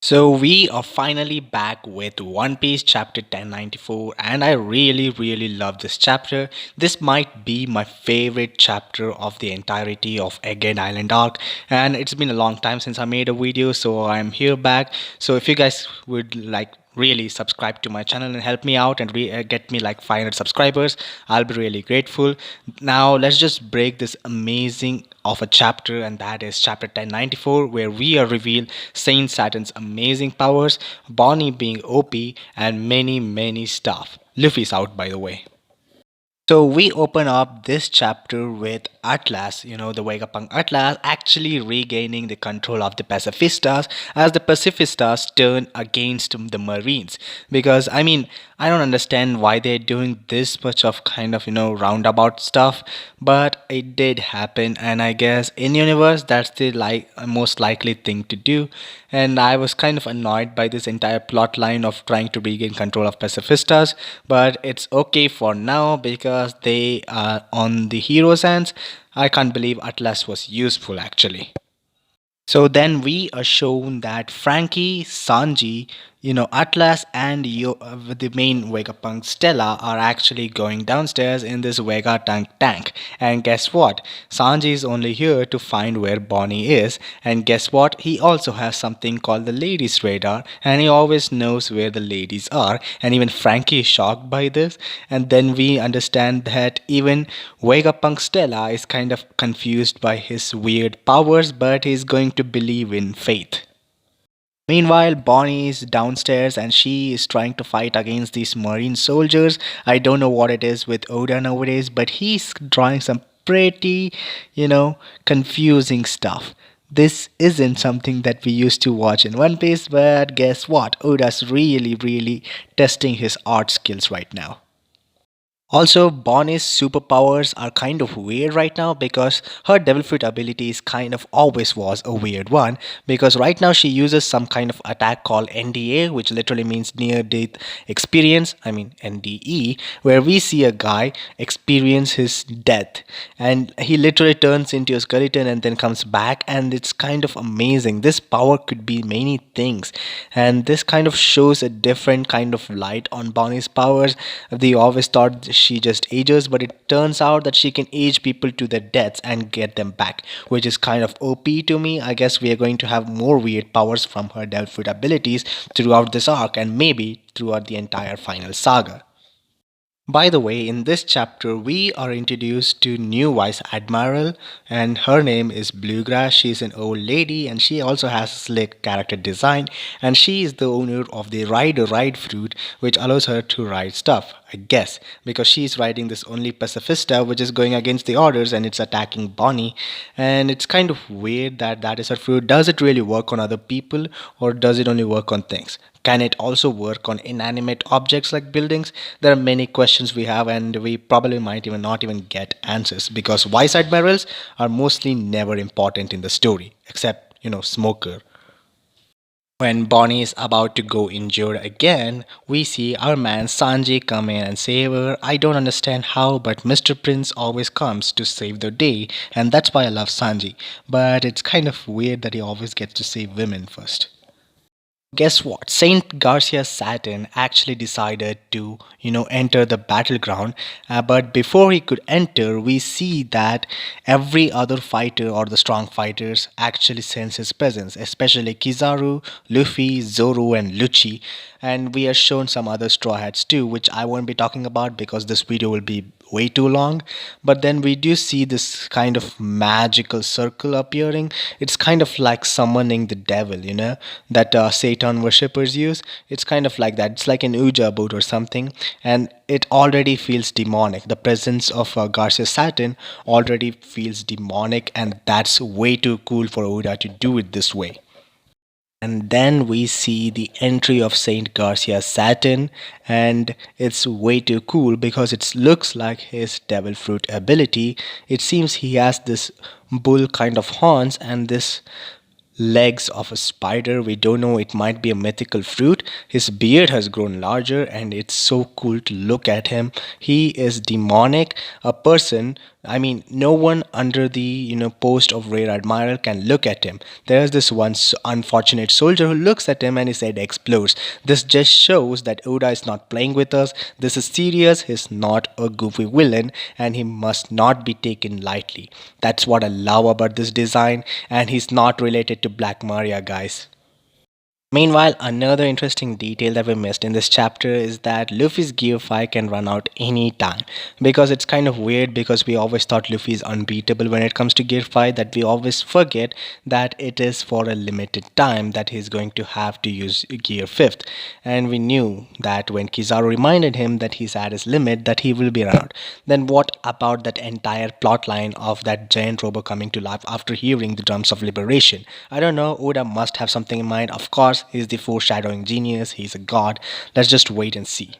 So we are finally back with One Piece chapter 1094 and I really love this chapter. This might be my favorite chapter of the entirety of Egghead Island arc, and it's been a long time since I made a video, so I'm here back. So if you guys would like really subscribe to my channel and help me out and get me like 500 subscribers, I'll be really grateful. Now let's just break this amazing of a chapter, and that is chapter 1094, where we are revealed Saint Saturn's amazing powers, Bonnie being OP, and many stuff. Luffy's out, by the way. So we open up this chapter with Atlas, the Vegapunk Atlas, actually regaining the control of the Pacifistas as the Pacifistas turn against the Marines. Because, I don't understand why they're doing this much of kind of, roundabout stuff, but it did happen, and I guess in universe, that's the most likely thing to do. And I was kind of annoyed by this entire plot line of trying to regain control of Pacifistas, but it's okay for now because they are on the hero's hands. I can't believe Atlas was useful actually. So then we are shown that Frankie, Sanji, Atlas and the main Vegapunk Stella are actually going downstairs in this tank. And guess what? Sanji is only here to find where Bonnie is. And guess what? He also has something called the ladies radar, and he always knows where the ladies are. And even Frankie is shocked by this. And then we understand that even Vegapunk Stella is kind of confused by his weird powers, but he's going to believe in faith. Meanwhile, Bonnie is downstairs and she is trying to fight against these marine soldiers. I don't know what it is with Oda nowadays, but he's drawing some pretty, confusing stuff. This isn't something that we used to watch in One Piece, but guess what? Oda's really testing his art skills right now. Also, Bonnie's superpowers are kind of weird right now because her devil fruit abilities kind of always was a weird one, because right now she uses some kind of attack called NDA, which literally means near death experience, NDE, where we see a guy experience his death and he literally turns into a skeleton and then comes back, and it's kind of amazing. This power could be many things, and this kind of shows a different kind of light on Bonnie's powers. They always thought she just ages, but it turns out that she can age people to their deaths and get them back, which is kind of OP to me. I guess we are going to have more weird powers from her devil fruit abilities throughout this arc and maybe throughout the entire final saga. By the way, in this chapter, we are introduced to new Vice Admiral, and her name is Bluegrass. She's an old lady, and she also has a slick character design, and she is the owner of the Ride fruit, which allows her to ride stuff, I guess, because she's riding this only Pacifista, which is going against the orders, and it's attacking Bonnie. And it's kind of weird that that is her fruit. Does it really work on other people, or does it only work on things? Can it also work on inanimate objects like buildings? There are many questions we have, and we probably might even not even get answers because vice admirals are mostly never important in the story, except, Smoker. When Bonnie is about to go injured again, we see our man Sanji come in and save her. I don't understand how, but Mr. Prince always comes to save the day, and that's why I love Sanji. But it's kind of weird that he always gets to save women first. Guess what? Saint Garcia Saturn actually decided to, enter the battleground. But before he could enter, we see that every other fighter or the strong fighters actually sense his presence, especially Kizaru, Luffy, Zoro, and Lucci. And we are shown some other straw hats too, which I won't be talking about because this video will be way too long. But then we do see this kind of magical circle appearing. It's kind of like summoning the devil, that Satan worshippers use. It's kind of like that. It's like an Ouija board or something, and it already feels demonic. The presence of Garcia Saturn already feels demonic, and that's way too cool for Oda to do it this way. And then we see the entry of Saint Garcia Saturn, and it's way too cool because it looks like his devil fruit ability. It seems he has this bull kind of horns and this legs of a spider. We don't know, it might be a mythical fruit. His beard has grown larger and it's so cool to look at him. He is demonic, a person I mean, no one under the post of rear admiral can look at him. There's this one unfortunate soldier who looks at him and his head explodes. This just shows that Oda is not playing with us. This is serious. He's not a goofy villain, and he must not be taken lightly. That's what I love about this design, and he's not related to Black Maria, guys. Meanwhile, another interesting detail that we missed in this chapter is that Luffy's Gear 5 can run out any time. Because it's kind of weird because we always thought Luffy is unbeatable when it comes to Gear 5, that we always forget that it is for a limited time that he's going to have to use Gear 5th. And we knew that when Kizaru reminded him that he's at his limit, that he will be around. Then what about that entire plot line of that giant robot coming to life after hearing the drums of liberation? I don't know, Oda must have something in mind. Of course, he's the foreshadowing genius, he's a god. Let's just wait and see.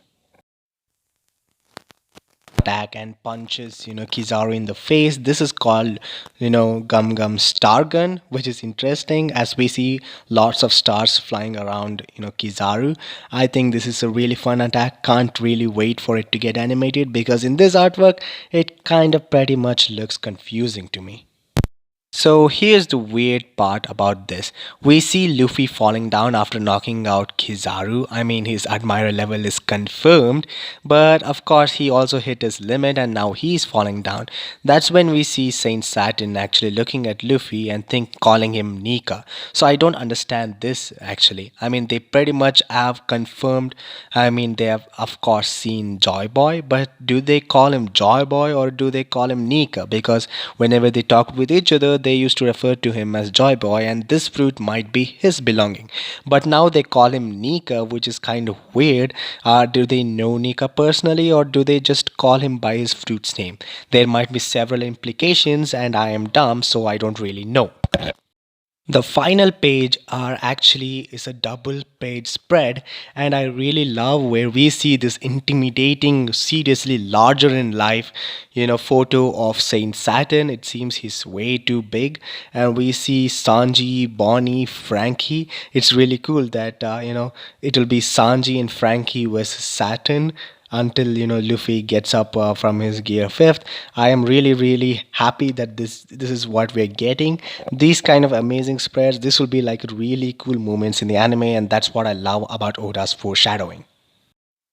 Attack and punches Kizaru in the face. This is called Gum Gum Star Gun, which is interesting as we see lots of stars flying around Kizaru. I think this is a really fun attack. Can't really wait for it to get animated because in this artwork it kind of pretty much looks confusing to me. So here's the weird part about this. We see Luffy falling down after knocking out Kizaru. I mean, his admirer level is confirmed, but of course he also hit his limit and now he's falling down. That's when we see Saint Saturn actually looking at Luffy and calling him Nika. So I don't understand this actually. I mean, they pretty much have confirmed. I mean, they have of course seen Joy Boy, but do they call him Joy Boy or do they call him Nika? Because whenever they talk with each other, they used to refer to him as Joy Boy, and this fruit might be his belonging. But now they call him Nika, which is kind of weird. Do they know Nika personally, or do they just call him by his fruit's name? There might be several implications, and I am dumb, so I don't really know. The final page are actually is a double page spread, and I really love where we see this intimidating, seriously larger in life photo of Saint Saturn. It seems he's way too big, and we see Sanji, Bonnie, Frankie. It's really cool that it'll be Sanji and Frankie versus Saturn until Luffy gets up from his gear 5th. I am really happy that this is what we're getting. These kind of amazing spreads, this will be like really cool moments in the anime, and that's what I love about Oda's foreshadowing.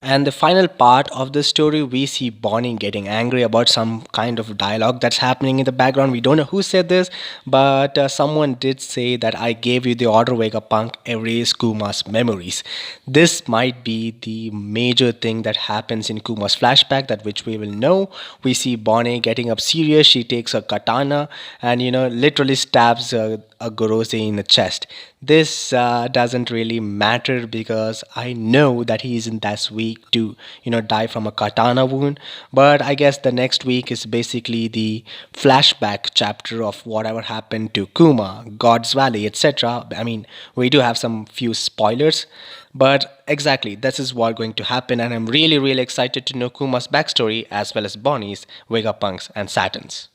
And the final part of the story, we see Bonnie getting angry about some kind of dialogue that's happening in the background. We don't know who said this, but someone did say that I gave you the order, Vegapunk, erase Kuma's memories. This might be the major thing that happens in Kuma's flashback, that which we will know. We see Bonnie getting up serious. She takes a katana and literally stabs a Gorosei in the chest. This doesn't really matter because I know that he isn't that weak to die from a katana wound. But I guess the next week is basically the flashback chapter of whatever happened to Kuma, God's Valley, etc. I mean, we do have some few spoilers, but exactly this is what's going to happen, and I'm really excited to know Kuma's backstory as well as Bonnie's, Vegapunk's, and Saturn's.